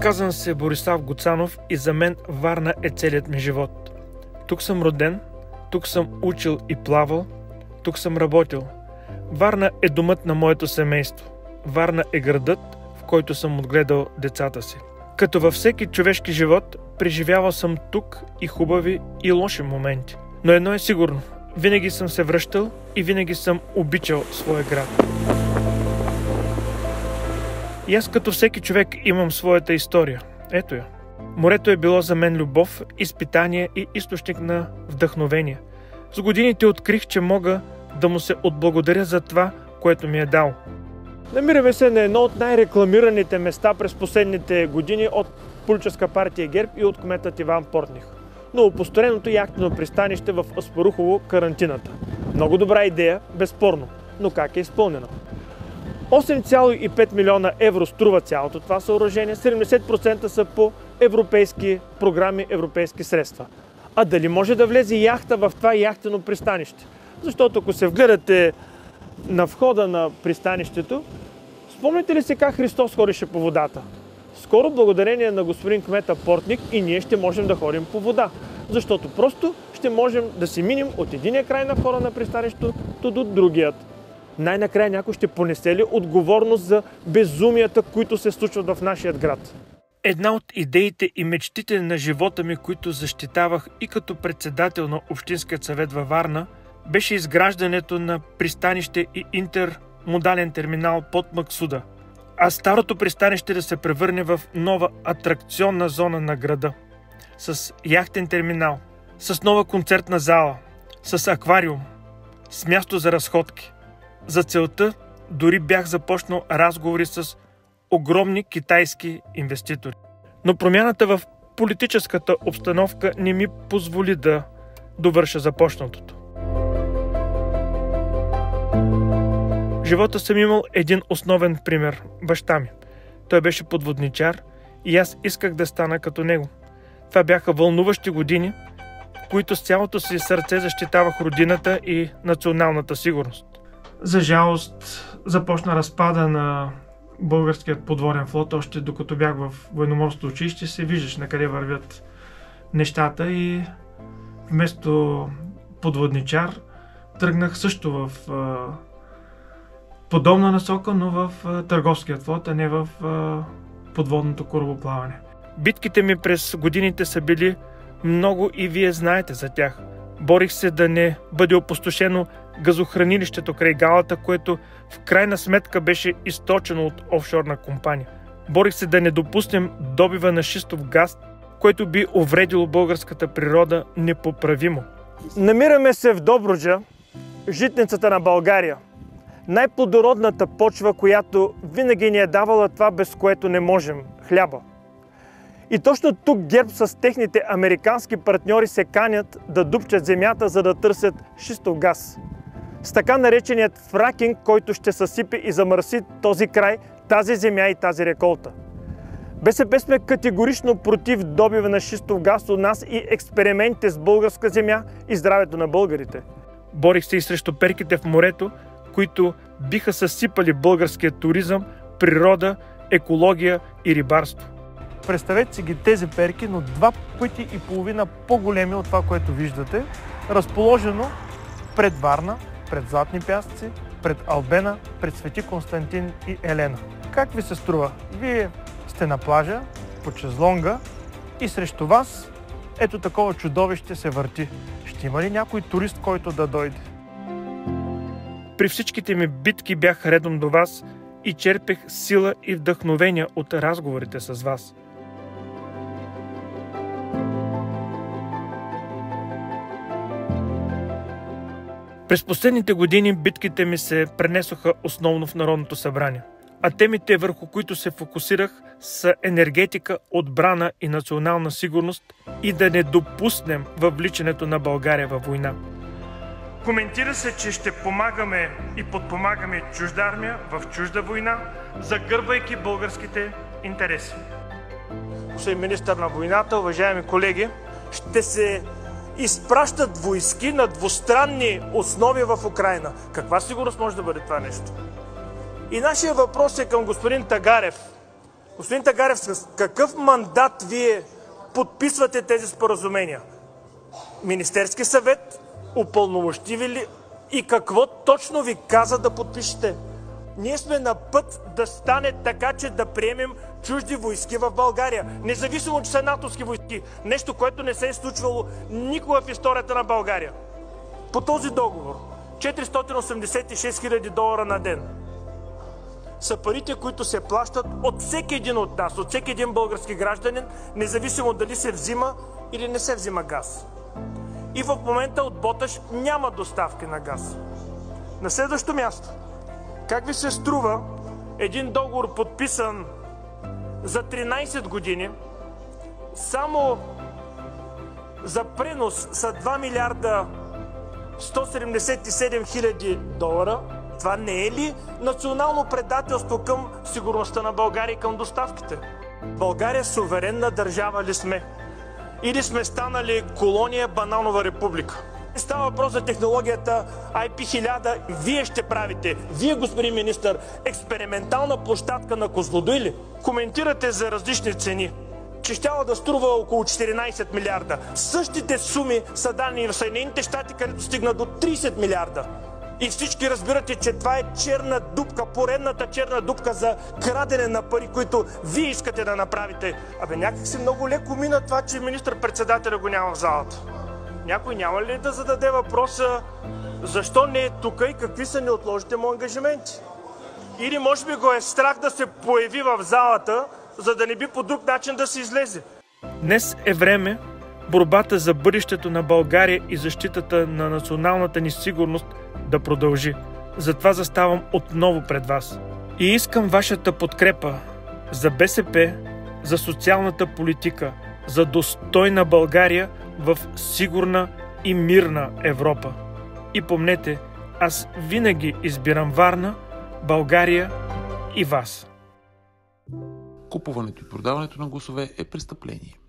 Казвам се Борислав Гоцанов и за мен Варна е целият ми живот. Тук съм роден, тук съм учил и плавал, тук съм работил. Варна е домът на моето семейство. Варна е градът, в който съм отгледал децата си. Като във всеки човешки живот, преживявал съм тук и хубави, и лоши моменти. Но едно е сигурно. Винаги съм се връщал и винаги съм обичал своя град. И аз като всеки човек имам своята история. Ето я. Морето е било за мен любов, изпитание и източник на вдъхновение. С годините открих, че мога да му се отблагодаря за това, което ми е дал. Намираме се на едно от най-рекламираните места през последните години от Политическа партия ГЕРБ и от кметът Иван Портних. Новопостроеното яхтено пристанище в Аспарухово, карантината. Много добра идея, безспорно, но как е изпълнена? 8,5 милиона евро струва цялото това съоръжение, 70% са по европейски програми, европейски средства. А дали може да влезе яхта в това яхтено пристанище? Защото ако се вгледате на входа на пристанището, спомняте ли се как Христос ходеше по водата? Скоро, благодарение на господин кмета Портних, и ние ще можем да ходим по вода. Защото просто ще можем да си минем от единия край на входа на пристанището до другият. Най-накрая някой ще понесе ли отговорност за безумията, които се случват в нашия град? Една от идеите и мечтите на живота ми, които защитавах и като председател на Общинският съвет във Варна, беше изграждането на пристанище и интермодален терминал под Максуда, а старото пристанище да се превърне в нова атракционна зона на града. С яхтен терминал, с нова концертна зала, с аквариум, с място за разходки. За целта дори бях започнал разговори с огромни китайски инвеститори. Но промяната в политическата обстановка не ми позволи да довърша започнатото. В живота съм имал един основен пример – баща ми. Той беше подводничар и аз исках да стана като него. Това бяха вълнуващи години, в които с цялото си сърце защитавах родината и националната сигурност. За жалост започна разпада на българският подводен флот. Още докато бях в военноморското училище се виждаш на къде вървят нещата и вместо подводничар тръгнах също в подобна насока, но в търговският флот, а не в подводното корабоплаване. Битките ми през годините са били много и вие знаете за тях. Борих се да не бъде опустошено газохранилището край Галата, което в крайна сметка беше източено от офшорна компания. Борих се да не допуснем добива на шистов газ, което би увредило българската природа непоправимо. Намираме се в Добруджа, житницата на България. Най-плодородната почва, която винаги ни е давала това, без което не можем – хляба. И точно тук ГЕРБ с техните американски партньори се канят да дупчат земята, за да търсят шистов газ. С така нареченият фракинг, който ще съсипе и замърси този край, тази земя и тази реколта. БСП сме категорично против добива на шистов газ у нас и експериментите с българска земя и здравето на българите. Борих се и срещу перките в морето, които биха съсипали българския туризъм, природа, екология и рибарство. Представете си ги тези перки, но 2,5 пъти по-големи от това, което виждате, разположено пред Варна, пред Златни пясъци, пред Албена, пред Свети Константин и Елена. Как ви се струва? Вие сте на плажа, под шезлонга и срещу вас ето такова чудовище се върти. Ще има ли някой турист, който да дойде? При всичките ми битки бях редом до вас и черпех сила и вдъхновения от разговорите с вас. През последните години битките ми се пренесоха основно в Народното събрание, а темите, върху които се фокусирах, са енергетика, отбрана и национална сигурност и да не допуснем въвличането на България във война. Коментира се, че ще помагаме и подпомагаме чужда армия в чужда война, загърбвайки българските интереси. Господин министър на войната, уважаеми колеги, ще се изпращат войски на двустранни основи в Украйна. Каква сигурност може да бъде това нещо? И нашия въпрос е към господин Тагарев. Господин Тагарев, с какъв мандат вие подписвате тези споразумения? Министерски съвет упълномощи ли и какво точно ви каза да подпишете? Ние сме на път да стане така, че да приемем чужди войски в България, независимо, че са натовски войски. Нещо, което не се е случвало никога в историята на България. По този договор 486 000 долара на ден са парите, които се плащат от всеки един от нас, от всеки един български гражданин, независимо дали се взима или не се взима газ. И в момента от Боташ няма доставки на газ. На следващо място, как ви се струва един договор подписан за 13 години, само за пренос са 2 милиарда 177 000 долара? Това не е ли национално предателство към сигурността на България и към доставките? България суверенна държава ли сме? Или сме станали колония бананова република? Става въпрос за технологията IP1000. Вие ще правите, вие, господин министър, експериментална площадка на Козлодуй ли? Коментирате за различни цени, че щяло да струва около 14 милиарда. Същите суми са дани в Съединените щати, където стигна до 30 милиарда. И всички разбирате, че това е черна дупка, поредната черна дупка за крадене на пари, които вие искате да направите. Някак си много леко мина това, че министър-председателя го няма в залата. Някой няма ли да зададе въпроса защо не е тук и какви са неотложните му ангажименти? Или може би го е страх да се появи в залата, за да не би по друг начин да се излезе? Днес е време борбата за бъдещето на България и защитата на националната ни сигурност да продължи. Затова заставам отново пред вас. И искам вашата подкрепа за БСП, за социалната политика, за достойна България в сигурна и мирна Европа. И помнете, аз винаги избирам Варна, България и вас. Купуването и продаването на гласове е престъпление.